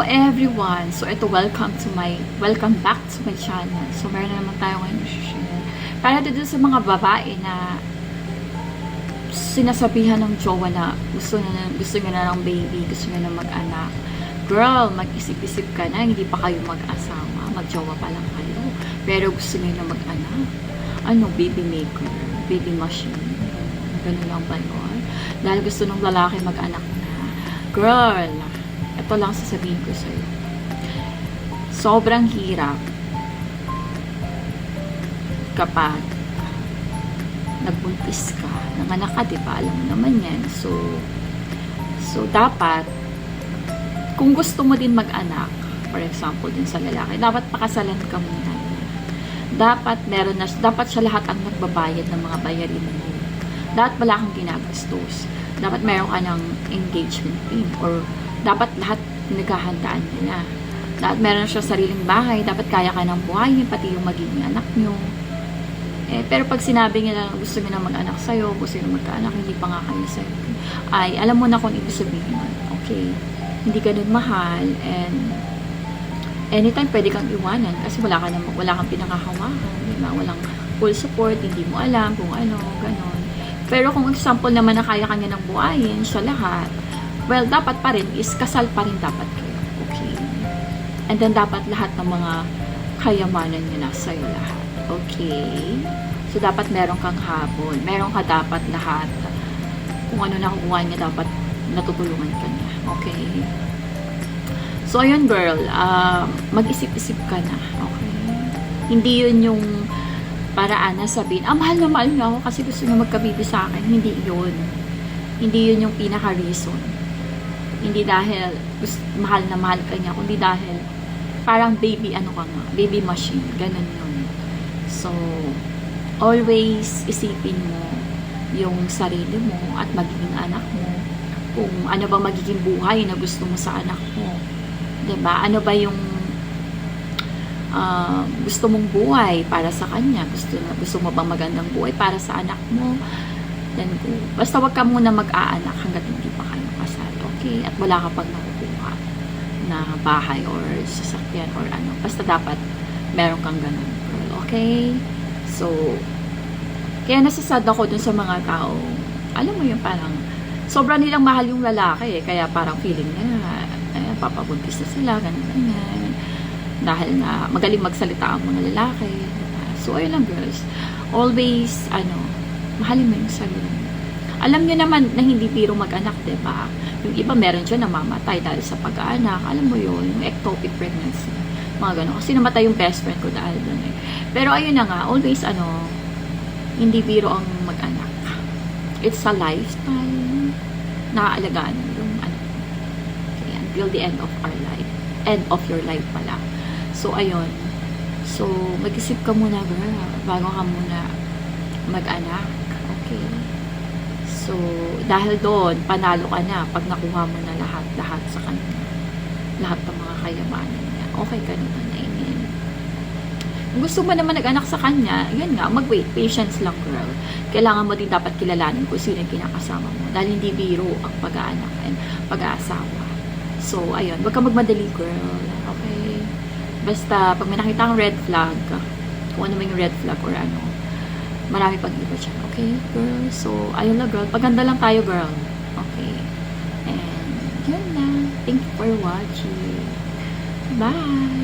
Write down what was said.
everyone! So ito, welcome back to my channel. So meron na naman tayo ngayon i-share. Para dito sa mga babae na sinasabihan ng jowa na gusto niya na ng baby, gusto niya na mag-anak. Girl, mag-isip-isip ka na, hindi pa kayo mag-asawa, mag-jowa pa lang kayo. Pero gusto niya na mag-anak. Ano, baby maker, baby machine. Ganun lang ba yun? Dahil gusto ng lalaki mag-anak na. Girl, ito lang sasabihin ko sa'yo. Sobrang hirap kapag nagbuntis ka, nanganak ka, diba? Alam mo naman yan. So dapat, kung gusto mo din mag-anak, for example, din sa lalaki, dapat pakasalan ka muna. Dapat siya lahat ang nagbabayad ng mga bayarin mo. Dapat wala kang ginagastos. Dapat meron ka ng engagement fee, or dapat lahat pinaghahandaan niya na. Dapat meron siya sariling bahay, dapat kaya ka ng buhayin, pati yung magiging anak nyo. Pero pag sinabi niya na gusto niya na mag-anak sa'yo, gusto niya magkaanak, hindi pa nga kayo sa'yo, ay alam mo na kung ibig sabihin nun. Okay, hindi ka nun mahal, and anytime pwede kang iwanan kasi wala kang pinakahawakan, diba? Walang full support, hindi mo alam kung ano, ganon. Pero kung example naman na kaya kanya ng buhayin siya lahat, well, dapat pa rin is kasal pa rin dapat kayo. Okay? And then dapat lahat ng mga kayamanan niya nasa iyo lahat. Okay? So dapat meron kang habol. Meron ka dapat lahat. Kung ano nakukuha niya, dapat natutulungan ka niya. Okay? So ayun girl, mag-isip-isip ka na. Okay? Hindi yun yung paraan na sabihin, mahal na mahal niya ako kasi gusto niya magkabibi sa akin. Hindi yun. Hindi yun yung pinaka-reason. Hindi dahil mahal na mahal ka niya, kundi dahil parang baby baby machine, ganun yun. So, always isipin mo yung sarili mo at magiging anak mo, kung ano ba magiging buhay na gusto mo sa anak mo. 'Di ba? Ano ba yung gusto mong buhay para sa kanya? Gusto mo bang magandang buhay para sa anak mo? Then, basta wag ka muna mag-aanak hanggat hindi pa kayo kasal. Okay? At wala ka pang nakukuha na bahay or sasakyan or ano. Basta dapat meron kang ganun. Okay? So, kaya nasasad ako dun sa mga tao. Alam mo yung parang sobrang nilang mahal yung lalaki. Kaya parang feeling na papabuntis na sila, ganyan. Dahil na magaling magsalita ang mga lalaki. So, ayun lang girls. Always, mahalin mo yung sarili mo. Alam nyo naman na hindi biro mag-anak, diba? Yung iba meron dyan namamatay dahil sa pag-aanak. Alam mo yun, yung ectopic pregnancy. Mga gano'n. Kasi namatay yung best friend ko dahil doon eh. Pero ayun na nga, always hindi biro ang mag-anak. It's a lifetime. Naaalagaan yung okay, until the end of our life. End of your life pala. So, ayun. So, mag-isip ka muna, girl, bago ka muna mag-anak. Okay? So, dahil doon, panalo ka na pag nakuha mo na lahat sa kanya. Lahat ng mga kayamanan niya. Okay ka naman, I mean. Kung gusto mo naman nag-anak sa kanya, yun nga, mag-wait. Patience lang, girl. Kailangan mo din dapat kilalanin kung sino yung kinakasama mo. Dahil hindi biro ang pag-aanak and pag-aasawa. So, ayun. Huwag ka magmadali, girl. Okay? Basta, pag may nakita kang red flag, kung ano man yung red flag or ano, marami pag-iba dyan. Okay, girl? So, ayun lang, girl. Paganda lang tayo, girl. Okay? And, yun na. Thank you for watching. Bye!